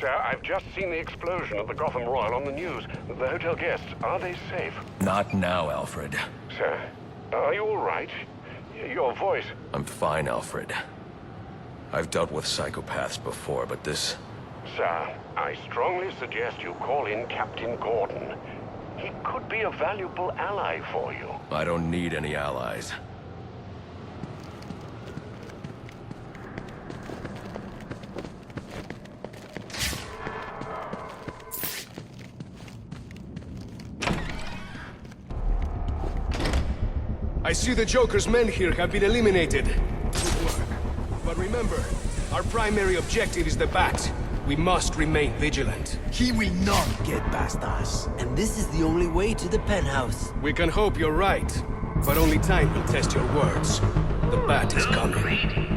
Sir, I've just seen the explosion at the Gotham Royal on the news. The hotel guests, are they safe? Not now, Alfred. Sir, are you all right? Your voice... I'm fine, Alfred. I've dealt with psychopaths before, but this... Sir, I strongly suggest you call in Captain Gordon. He could be a valuable ally for you. I don't need any allies. I see the Joker's men here have been eliminated. Good work. But remember, our primary objective is the Bat. We must remain vigilant. He will not get past us. And this is the only way to the penthouse. We can hope you're right, but only time will test your words. The Bat is coming. Greedy.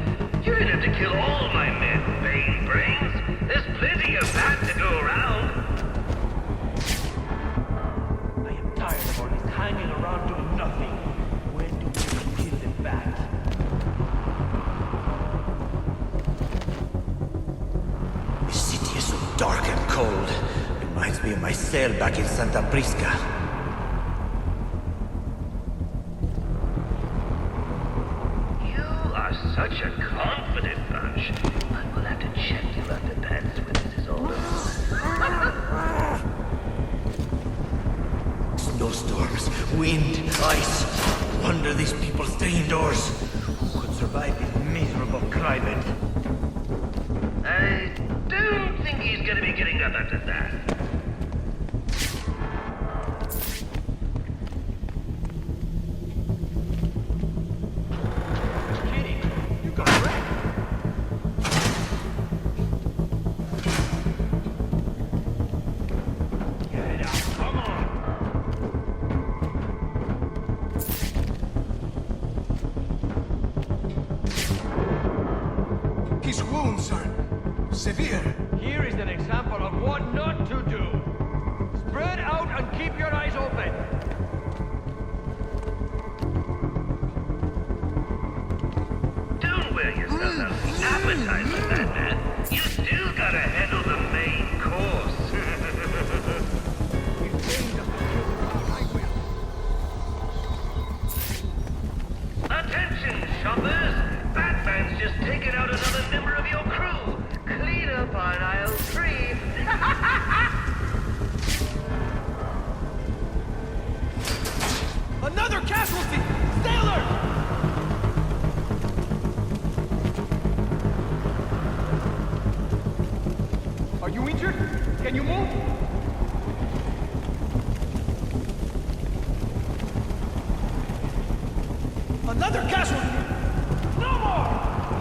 You didn't have to kill all my men, Bane brains. There's plenty of Bat to go around. I am tired of all this hanging around doing nothing. When do we kill the Bat? The city is so dark and cold. Reminds me of my cell back in Santa Prisca. You are such a confident bunch. I will have to check you underpants when this is all over. Snowstorms, wind, ice. Wonder these people stay indoors. Who could survive this miserable climate? I don't think he's gonna be getting up after that. Kitty, you got wrecked. Get it out, come on. His wounds are severe. Here is an example of what not to do. Spread out and keep your eyes open. Don't wear yourself out with the appetizer, Batman. You still gotta handle the main course. Attention, shoppers! Batman's just taken out another member of your crew. Clean up on aisle 3. Another casualty! Stay alert! Are you injured? Can you move? Another casualty! No more!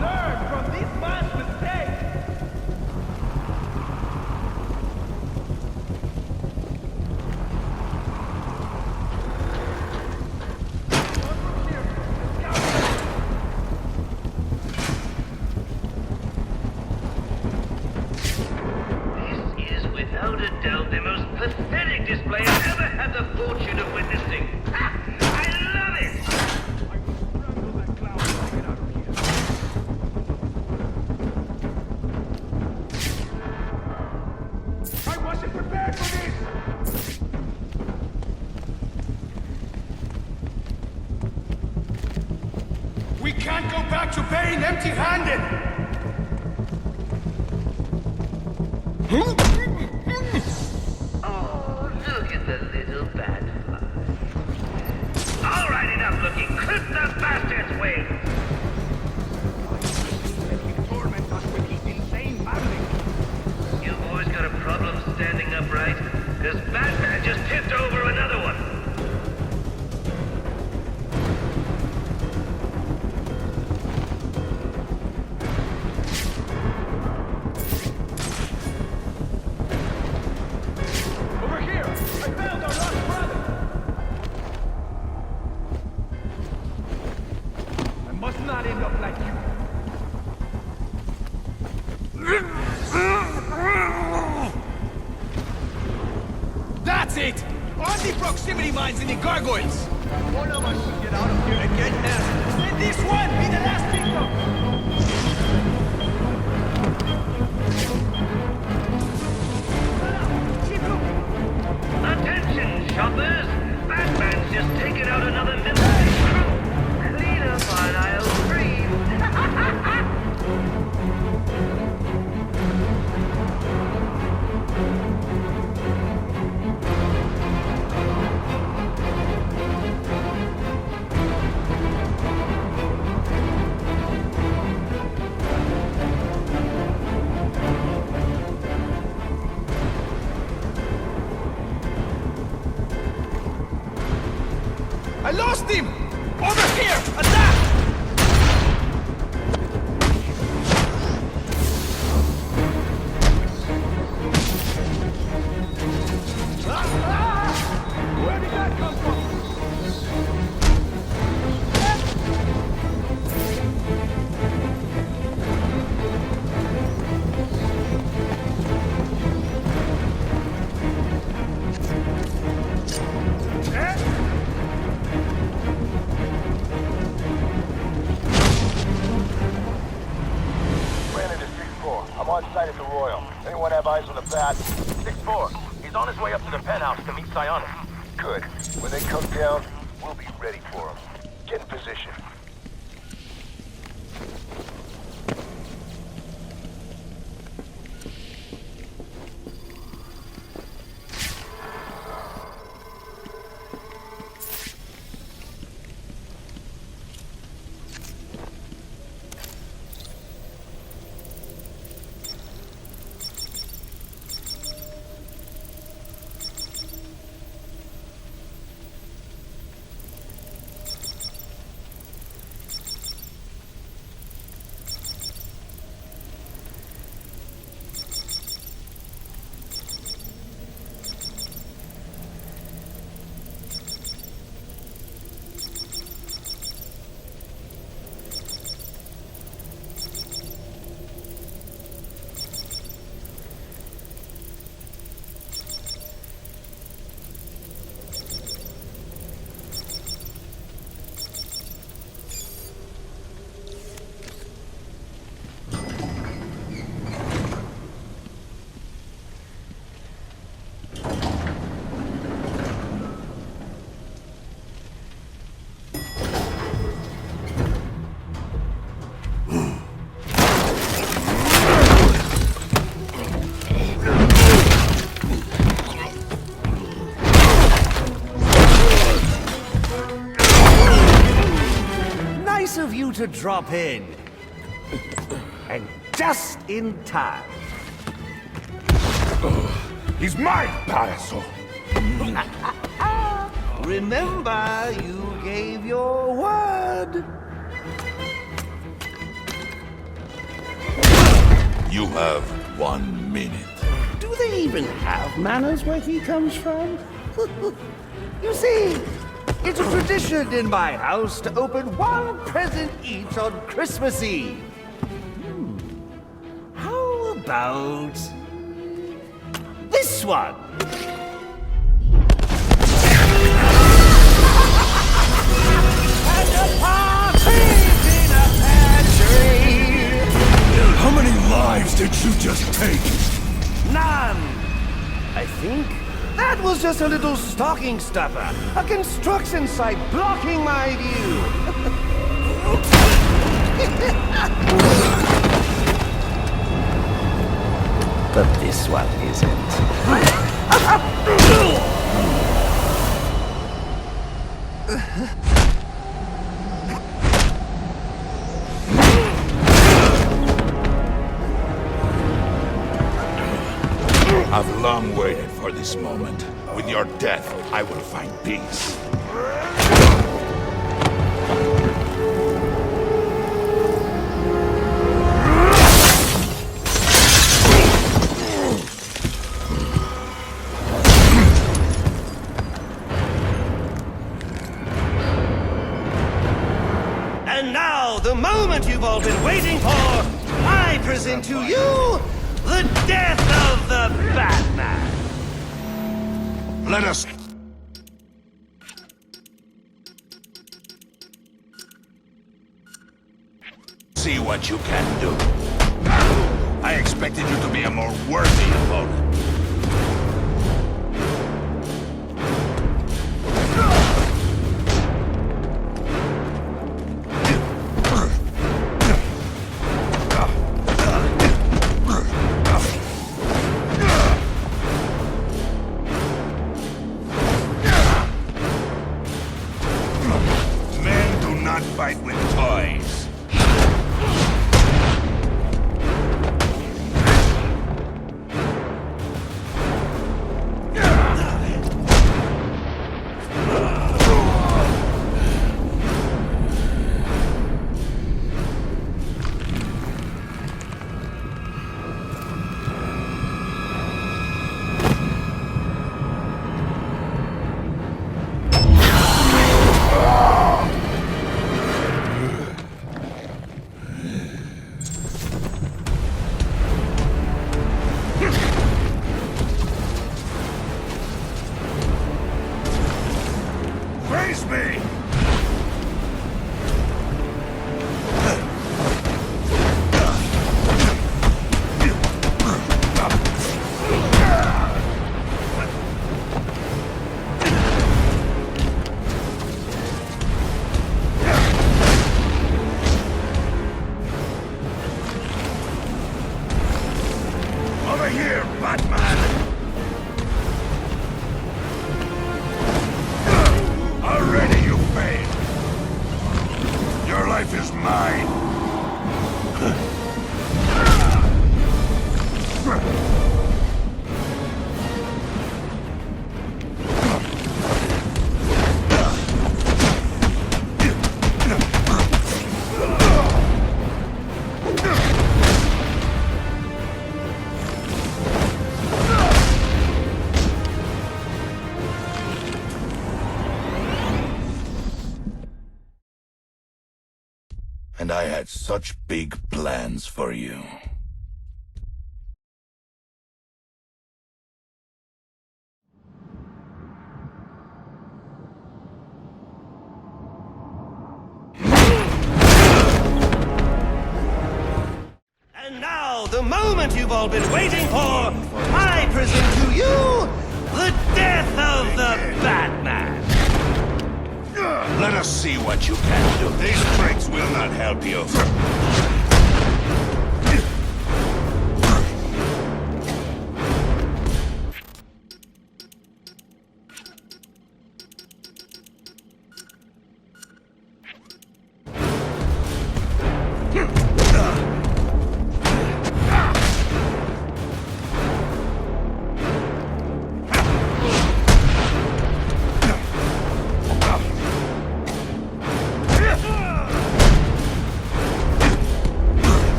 Learn from this man's mistake! This is without a doubt the most pathetic display I've ever had the fortune of witnessing. Ha! I love it! I wasn't prepared for this! We can't go back to Bane empty-handed! Oh, look at the little bat fly. All right, enough looking. Clip the bastard's wings! Torment us with his insane babbling. You boys got a problem standing upright? Because Batman just tipped over another one. Over here! I found our lost brother! I must not end up like you. That's it! On the proximity mines in the gargoyles! One of us should get out of here and get there. Let this one be the last victim! just taken out another military crew. Clean up on aisle 3. I lost him! Over here! Attack! Where did that come from? I'm on site at the Royal. Anyone have eyes on the bat? 6-4. He's on his way up to the penthouse to meet Psionic. Good. When they come down, we'll be ready for him. Get in position. Of you to drop in. And just in time. He's mine, Palazo! Remember, you gave your word. You have 1 minute. Do they even have manners where he comes from? You see, it's a tradition in my house to open one present each on Christmas Eve. How about this one? And a partridge in a pear tree. How many lives did you just take? None. I think that was just a little stocking stuffer. A construction site blocking my view. But this one isn't. I've long waited for this moment. With your death, I will find peace. And now, the moment you've all been waiting for, I present to you the death of the Batman! Let us... see what you can do. I expected you to be a more worthy opponent. fight with toys. Face me! Over here, Batman! Already, you Bane! Your life is mine! And I had such big plans for you. And now, the moment you've all been waiting for, I present to you the death of the Batman! Let us see what you can do. These tricks will not help you.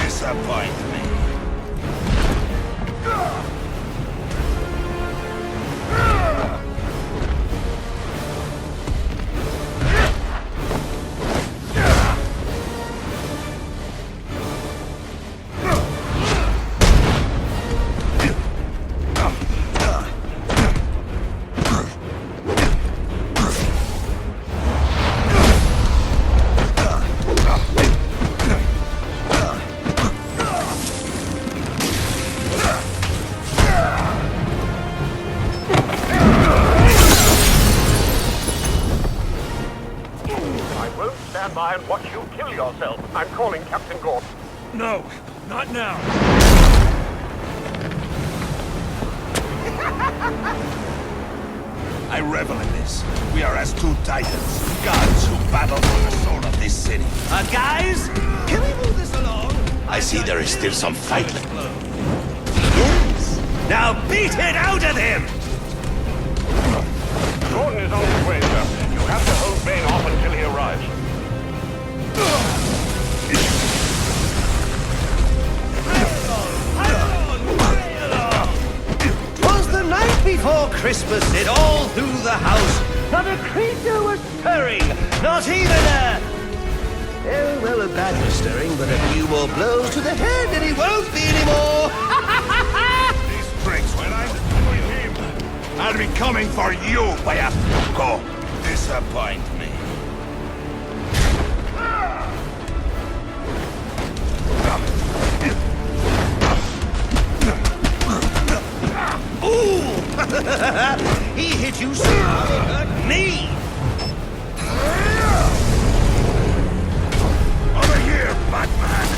Disappoint me. Stand by and watch you kill yourself. I'm calling Captain Gordon. No, not now. I revel in this. We are as two titans, gods who battle for the soul of this city. Guys, can we move this along? I see there is still some fight left. Yes. Now beat it out of him! Gordon is on his way, sir. You have to hold Bane off until he arrives. Twas the night before Christmas, it all through the house. Not a creature was stirring, not even a... Well, a badger stirring, but a few more blows to the head and he won't be anymore. These tricks, when I'm done with him, I'll be coming for you, Go. Disappoint me. Ooh! He hit you so hard it hurt me! Over here, Batman!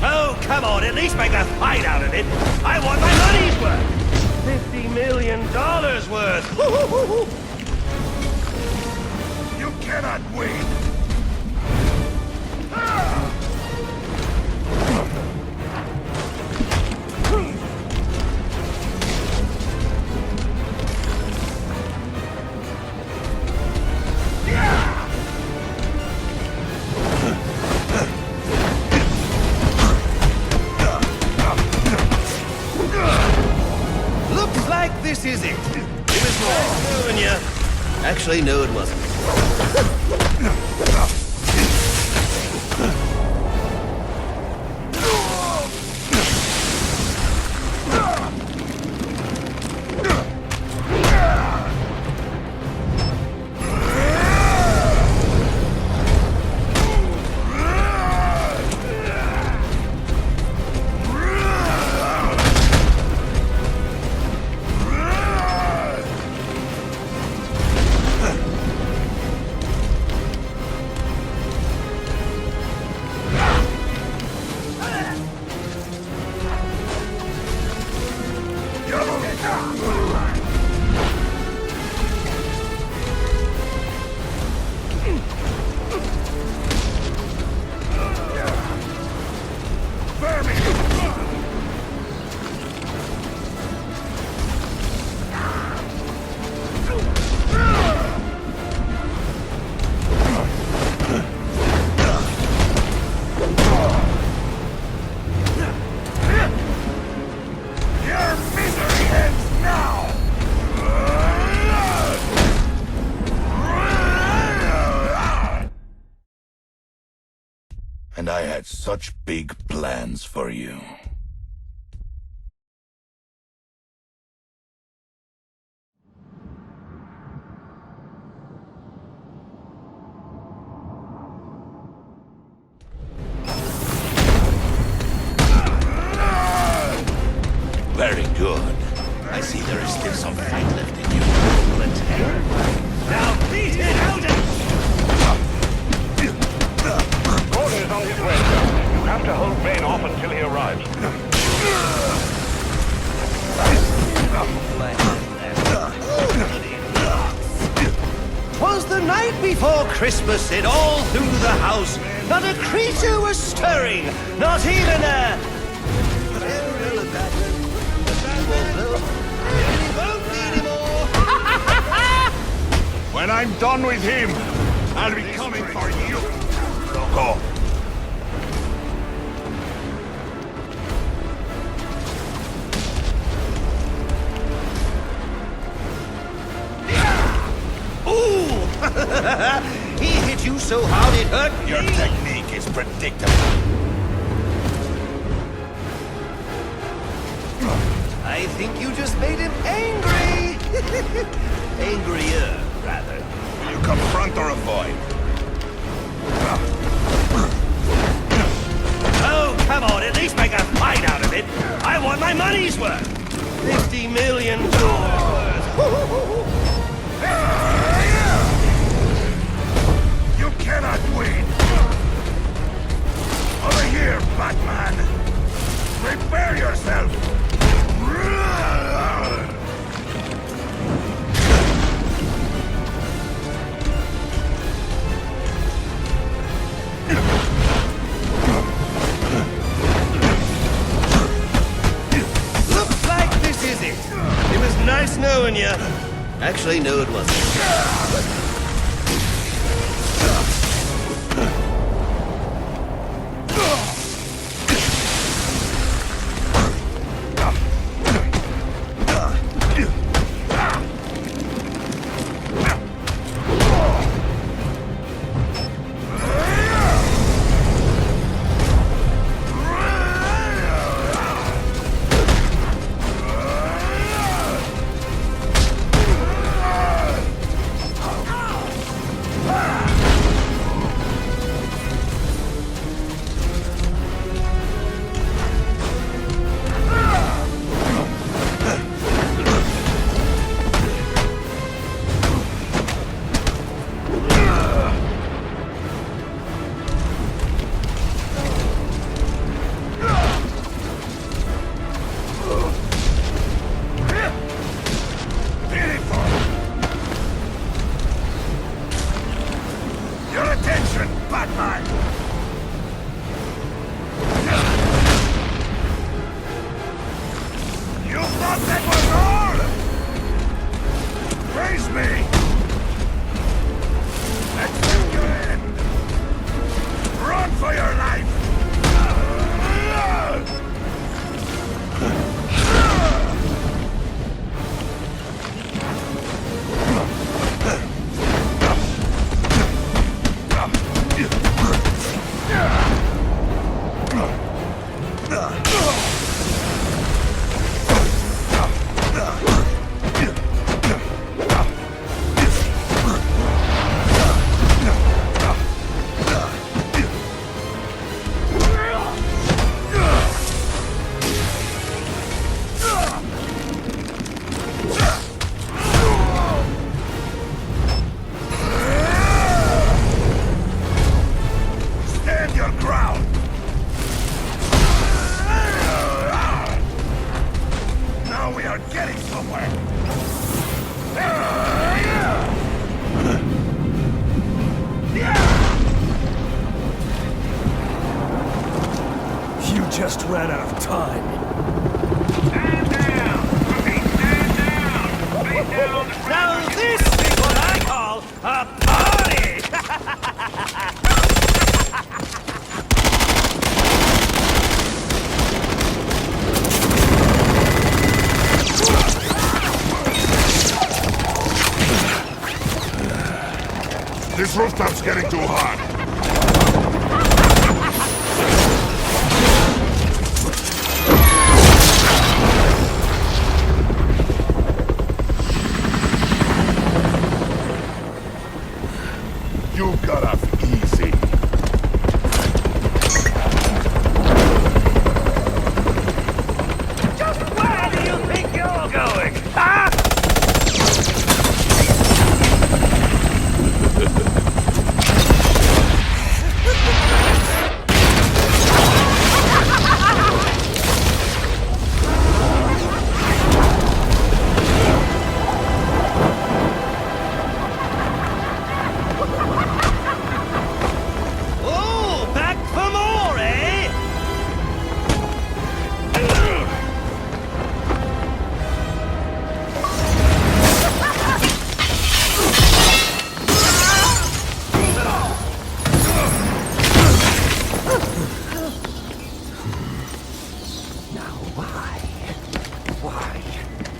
Oh, come on, at least make a fight out of it! I want my money's worth! $50 million worth! You cannot win! Looks like this is it. It was nice knowing you. Actually, no, it wasn't. And I had such big plans for you. Very good. I see there is still some fight left in you. Let's hear. Now beat it out and... Gordon is on his way, sir. You have to hold Bane off until he arrives. "'Twas the night before Christmas, it all through the house. Not a creature was stirring, not even a... When I'm done with him, I'll be coming for you, Loco. Ooh! He hit you so hard it hurt me. Your technique is predictable. I think you just made him angry. Angrier, rather. Will you confront or avoid? Oh, come on, at least make a fight out of it. I want my money's worth. $50 million worth. You cannot win! Over here, Batman! Prepare yourself! Looks like this is it. It was nice knowing you. Actually, no, it wasn't. is me! Let's take you in! Run for your life! Just ran out of time. Stand down! Stand down! Face down! Now this is what I call a party! This rooftop's getting too hot. You got off easy. Just where do you think you're going? Huh?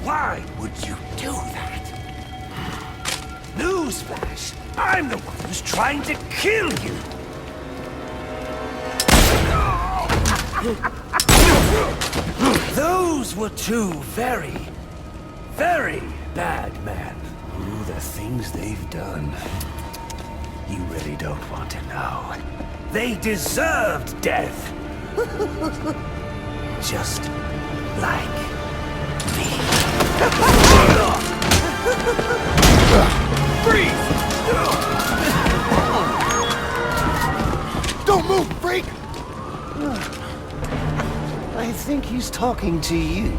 Why would you do that? Newsflash! I'm the one who's trying to kill you! Those were two very, very bad men. Ooh, the things they've done. You really don't want to know. They deserved death. Just like me. Freeze! Don't move, freak! I think he's talking to you.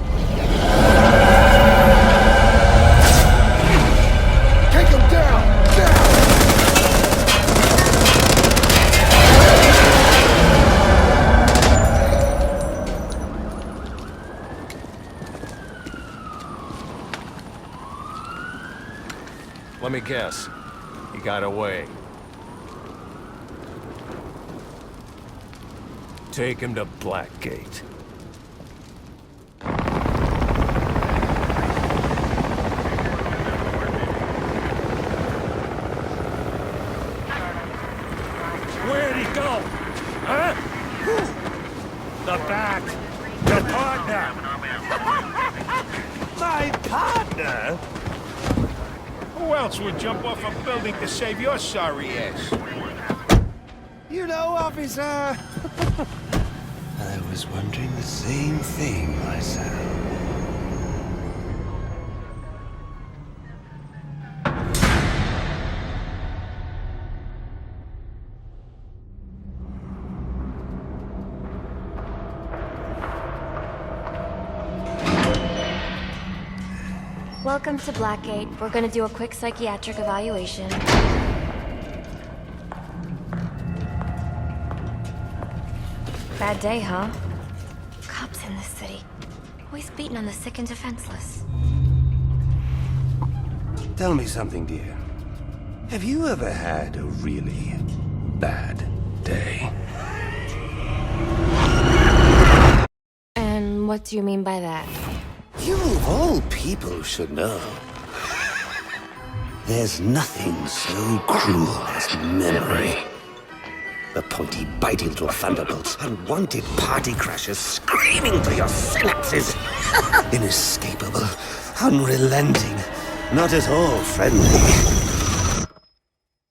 Take him down! Let me guess. He got away. Take him to Blackgate. Where'd he go? Huh? The Bat. Your partner. My partner? Who else would jump off a building to save your sorry ass? You know, officer... I was wondering the same thing myself. Welcome to Blackgate. We're gonna do a quick psychiatric evaluation. Bad day, huh? Cops in this city. Always beating on the sick and defenseless. Tell me something, dear. Have you ever had a really bad day? And what do you mean by that? You of all people should know. There's nothing so cruel as memory. The pointy, bitey little thunderbolts, unwanted party crashers screaming through your synapses. Inescapable, unrelenting, not at all friendly.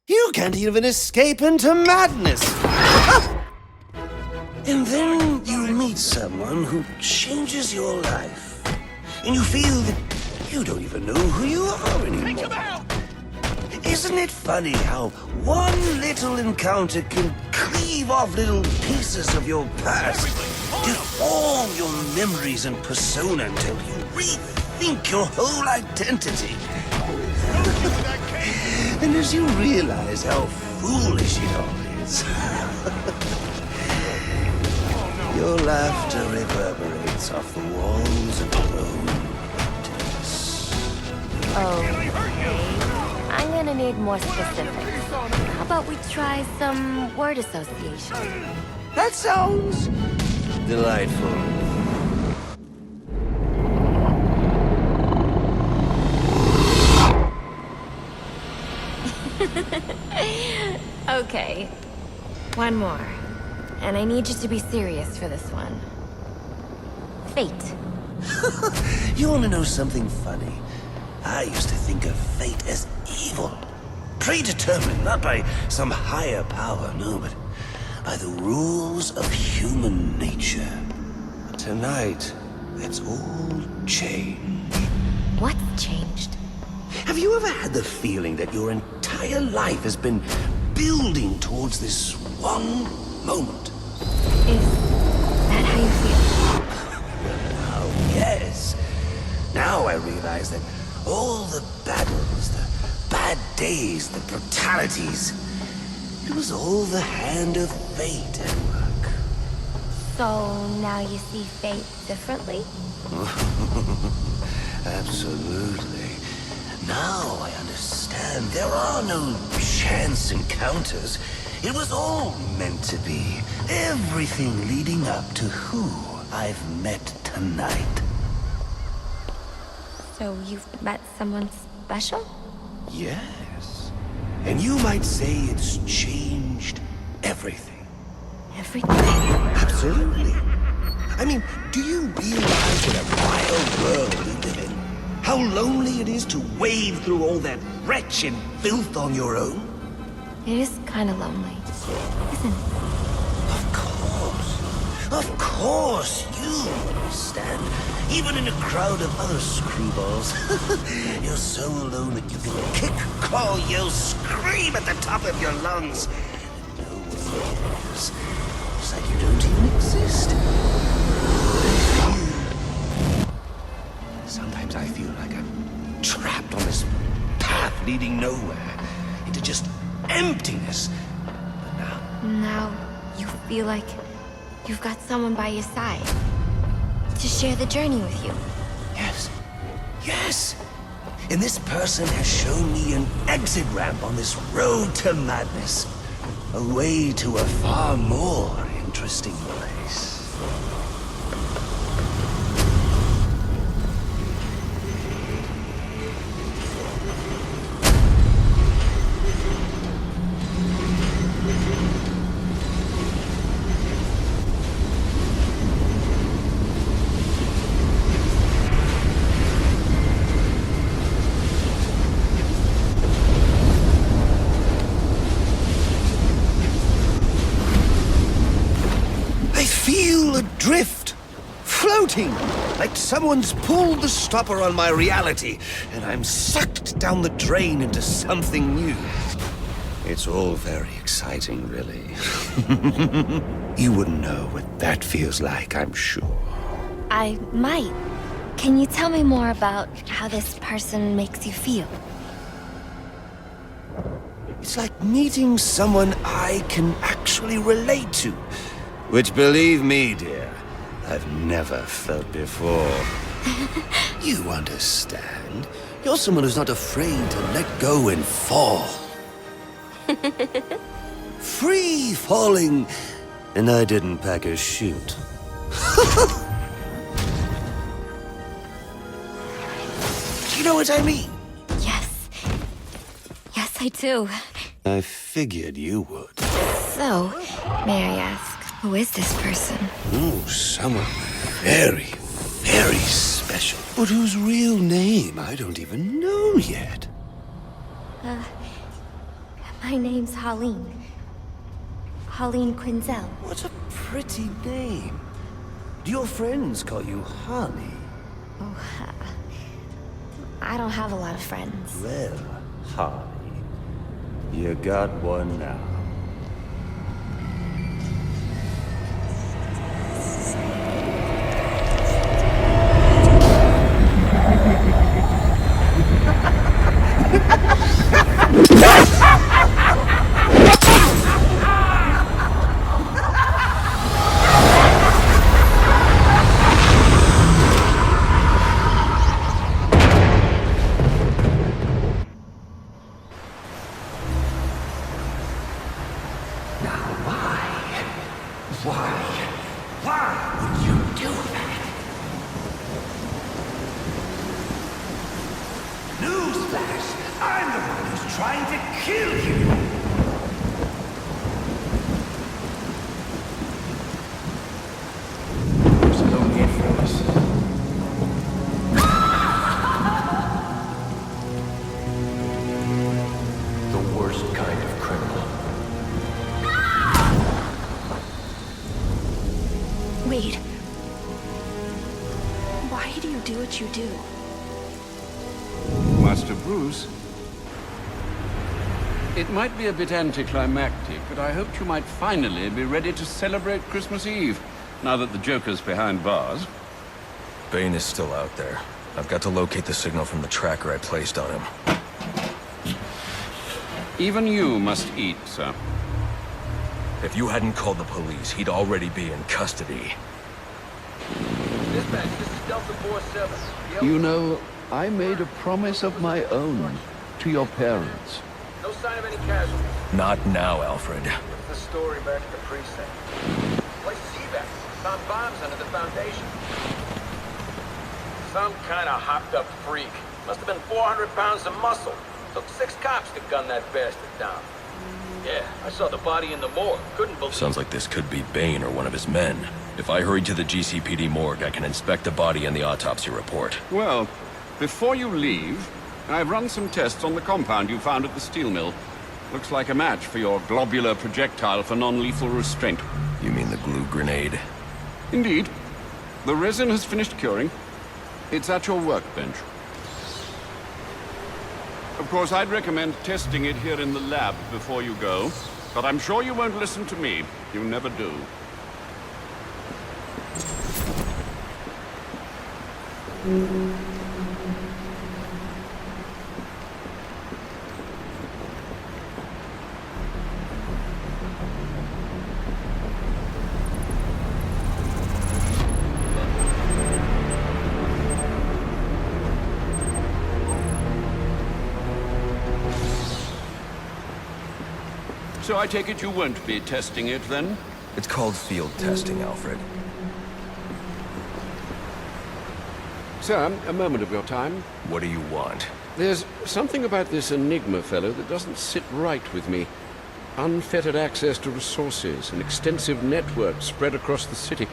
You can't even escape into madness. And then you meet someone who changes your life. And you feel that you don't even know who you are anymore. Isn't it funny how one little encounter can cleave off little pieces of your past, deform your memories and persona until you rethink your whole identity? And as you realize how foolish it all is, your laughter reverberates off the walls of your own emptiness. Okay. I'm gonna need more specifics. How about we try some word association? That sounds delightful. Okay. One more. And I need you to be serious for this one. Fate. You want to know something funny? I used to think of fate as evil. Predetermined, not by some higher power, no, but by the rules of human nature. Tonight, that's all changed. What's changed? Have you ever had the feeling that your entire life has been building towards this one moment? Is that how you feel? Oh, yes. Now I realize that all the battles, the bad days, the brutalities, it was all the hand of fate at work. So now you see fate differently? Absolutely. Now I understand there are no chance encounters. It was all meant to be. Everything leading up to who I've met tonight. So you've met someone special? Yes. And you might say it's changed everything. Everything? Absolutely. I mean, do you realize what a wild world we live in? How lonely it is to wade through all that wretched filth on your own? It is kind of lonely, isn't it? Of course, you understand. Even in a crowd of other screwballs, you're so alone that you can kick, crawl, yell, scream at the top of your lungs. No one cares. It's like you don't even exist. Sometimes I feel like I'm trapped on this path leading nowhere, into just emptiness. But Now you feel like you've got someone by your side to share the journey with you. Yes. And this person has shown me an exit ramp on this road to madness. A way to a far more interesting place. Adrift, floating, like someone's pulled the stopper on my reality, and I'm sucked down the drain into something new. It's all very exciting, really. You wouldn't know what that feels like, I'm sure. I might. Can you tell me more about how this person makes you feel? It's like meeting someone I can actually relate to. Which, believe me, dear, I've never felt before. You understand? You're someone who's not afraid to let go and fall. Free falling, and I didn't pack a chute. You know what I mean? Yes. Yes, I do. I figured you would. So, may I ask, who is this person? Oh, someone very, very special. But whose real name I don't even know yet. My name's Holleen. Holleen Quinzel. What a pretty name. Do your friends call you Honey? Oh, I don't have a lot of friends. Well, Honey, you got one now. Why would you do that? Newsflash! I'm the one who's trying to kill you! There's no need for this. The worst kind of criminal. Wait. Why do you do what you do? Master Bruce, it might be a bit anticlimactic, but I hoped you might finally be ready to celebrate Christmas Eve, now that the Joker's behind bars. Bane is still out there. I've got to locate the signal from the tracker I placed on him. Even you must eat, sir. If you hadn't called the police, he'd already be in custody. Dispatch, this is Delta 47. You know, I made a promise of my own to your parents. No sign of any casualties. Not now, Alfred. What's the story back at the precinct? Place is evac. Found bombs under the foundation. Some kind of hopped-up freak. Must have been 400 pounds of muscle. Took 6 cops to gun that bastard down. Yeah, I saw the body in the morgue. Couldn't believe it. Sounds like this could be Bane or one of his men. If I hurry to the GCPD morgue, I can inspect the body and the autopsy report. Well, before you leave, I've run some tests on the compound you found at the steel mill. Looks like a match for your globular projectile for non-lethal restraint. You mean the glue grenade? Indeed. The resin has finished curing. It's at your workbench. Of course, I'd recommend testing it here in the lab before you go, but I'm sure you won't listen to me. You never do. So I take it you won't be testing it, then? It's called field testing, Alfred. Sir, a moment of your time. What do you want? There's something about this Enigma fellow that doesn't sit right with me. Unfettered access to resources, an extensive network spread across the city.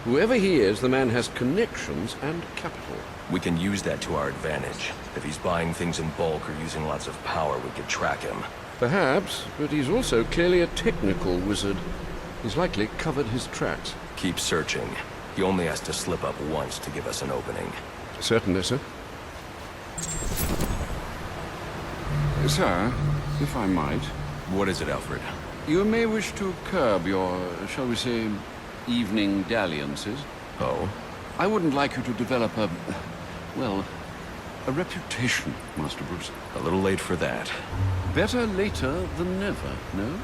Whoever he is, the man has connections and capital. We can use that to our advantage. If he's buying things in bulk or using lots of power, we could track him. Perhaps, but he's also clearly a technical wizard. He's likely covered his tracks. Keep searching. He only has to slip up once to give us an opening. Certainly, sir. Sir, if I might. What is it, Alfred? You may wish to curb your, shall we say, evening dalliances. Oh? I wouldn't like you to develop a, well, a reputation, Master Bruce. A little late for that. Better later than never, no?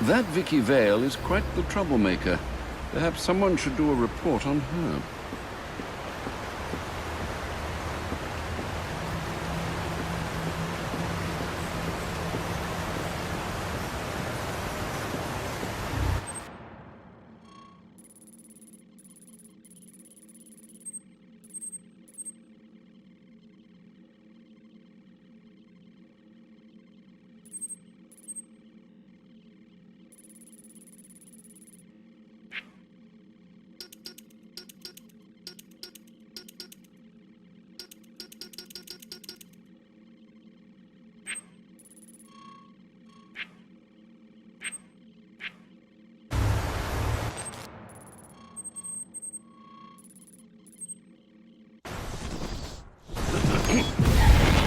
That Vicky Vale is quite the troublemaker. Perhaps someone should do a report on her.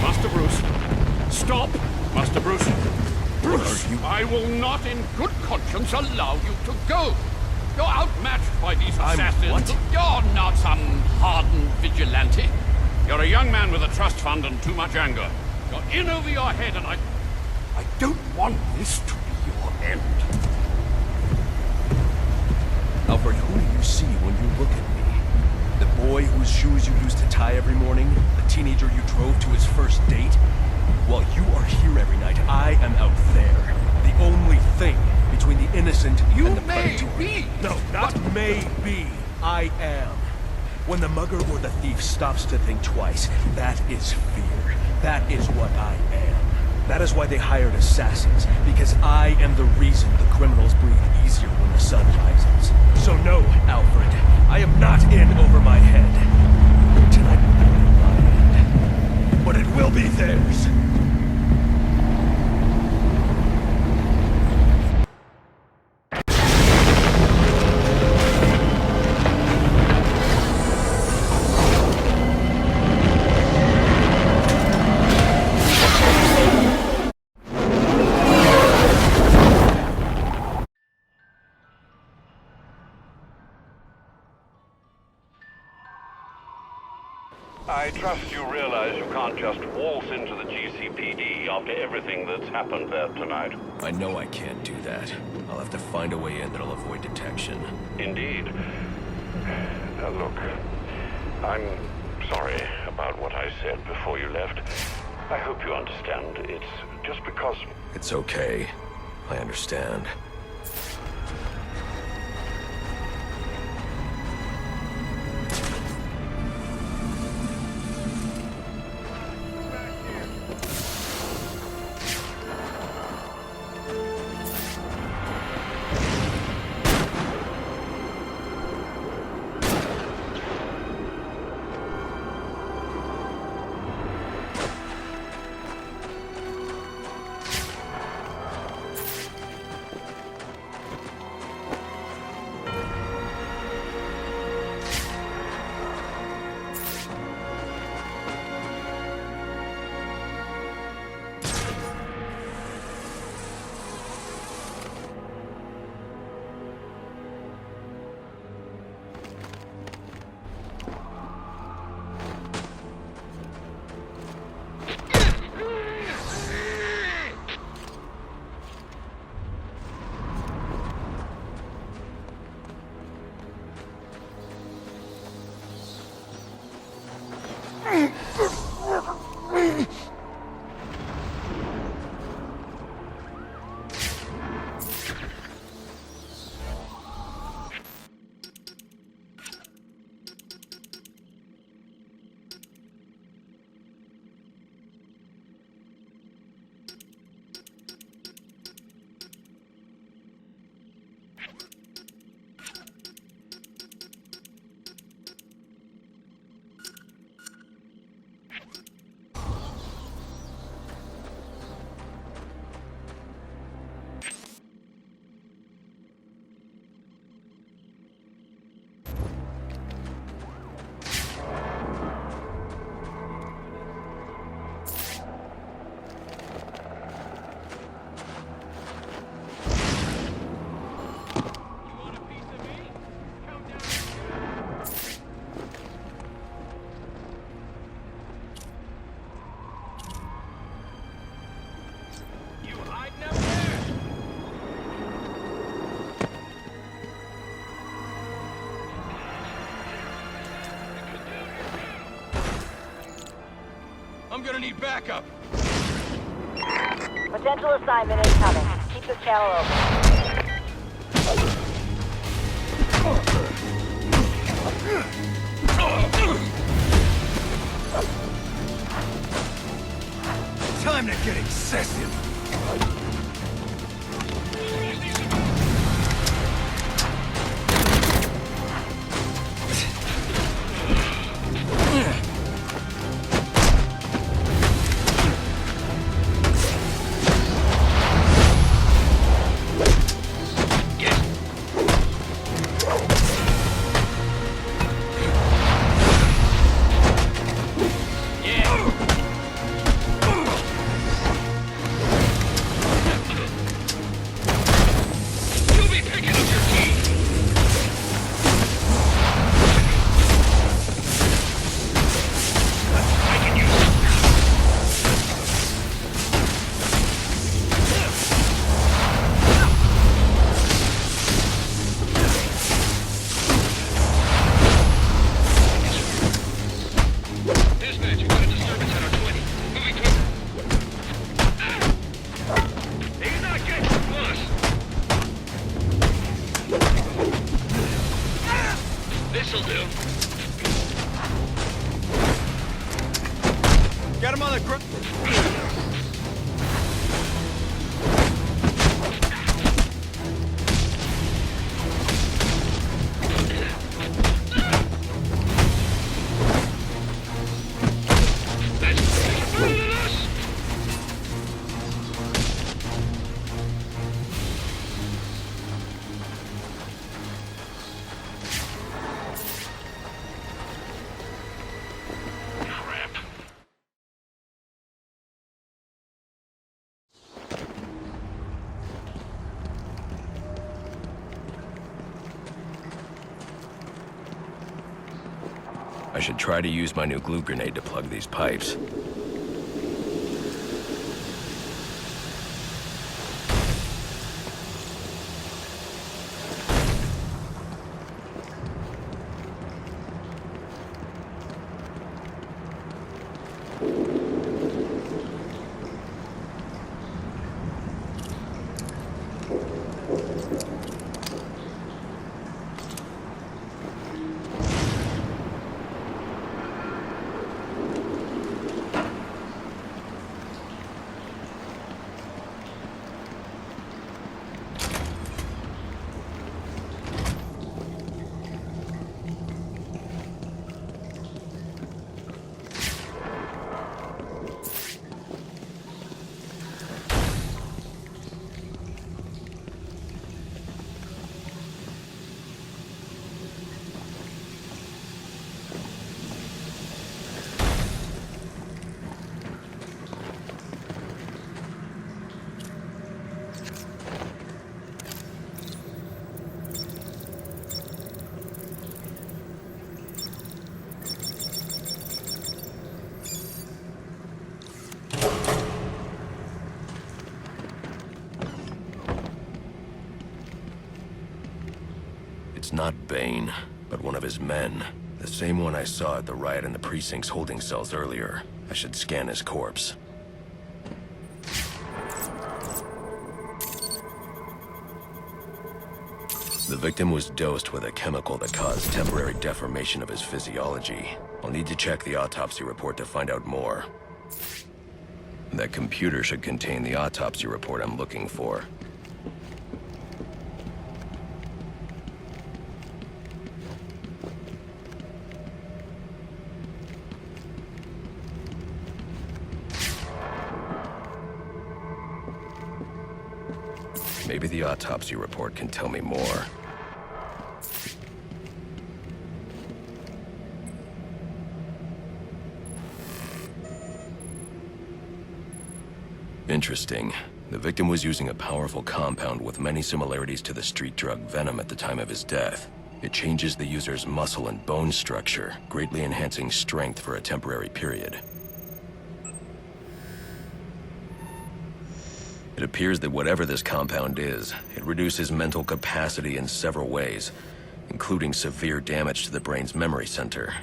Master Bruce! Stop! Master Bruce! Bruce! I will not in good conscience allow you to go! You're outmatched by these assassins. What? You're not some hardened vigilante. You're a young man with a trust fund and too much anger. You're in over your head and I don't want this to be your end. Alfred, who do you see when you look at me? The boy whose shoes you used to tie every morning? The teenager you drove to his first date? While you are here every night, I am out there. The only thing between the innocent and the predator. Be. No, not maybe. I am. When the mugger or the thief stops to think twice, that is fear. That is what I am. That is why they hired assassins, because I am the reason the criminals breathe easier when the sun rises. So no, Alfred, I am not in over my head. Tonight will be my end, but it will be theirs. I trust you realize you can't just waltz into the GCPD after everything that's happened there tonight. I know I can't do that. I'll have to find a way in that'll avoid detection. Indeed. Look, I'm sorry about what I said before you left. I hope you understand. It's just because... It's okay. I understand. I'm gonna need backup. Potential assignment incoming. Keep this channel open. Time to get excessive. This'll do. Got him on the ground. I should try to use my new glue grenade to plug these pipes. It's not Bane, but one of his men. The same one I saw at the riot in the precinct's holding cells earlier. I should scan his corpse. The victim was dosed with a chemical that caused temporary deformation of his physiology. I'll need to check the autopsy report to find out more. That computer should contain the autopsy report I'm looking for. Maybe the autopsy report can tell me more. Interesting. The victim was using a powerful compound with many similarities to the street drug Venom at the time of his death. It changes the user's muscle and bone structure, greatly enhancing strength for a temporary period. It appears that whatever this compound is, it reduces mental capacity in several ways, including severe damage to the brain's memory center.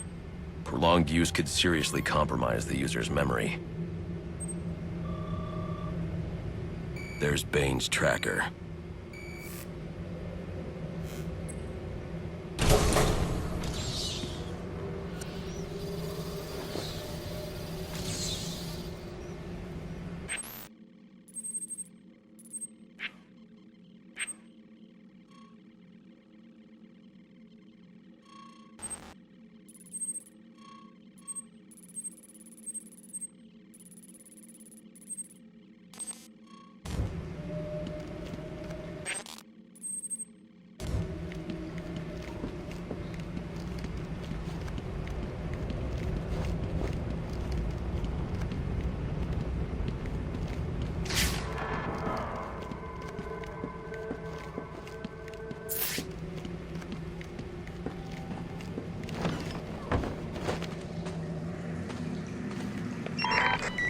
Prolonged use could seriously compromise the user's memory. There's Bane's tracker.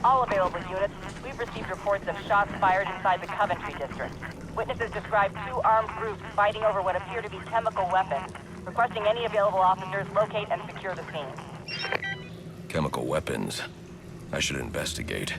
All available units, we've received reports of shots fired inside the Coventry district. Witnesses describe 2 armed groups fighting over what appear to be chemical weapons. Requesting any available officers locate and secure the scene. Chemical weapons. I should investigate.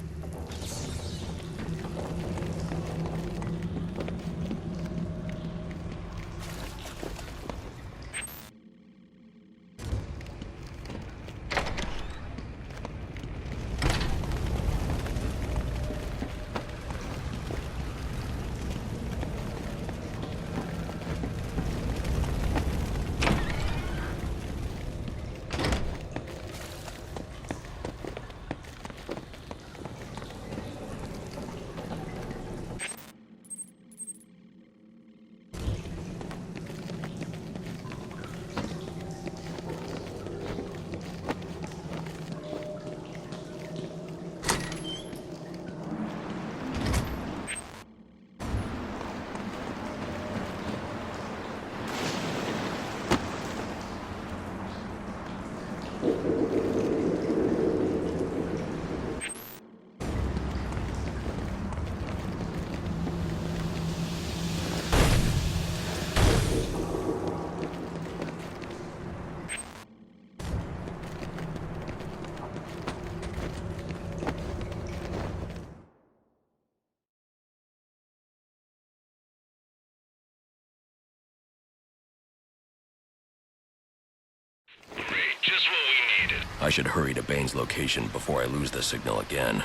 Just what we needed. I should hurry to Bane's location before I lose the signal again.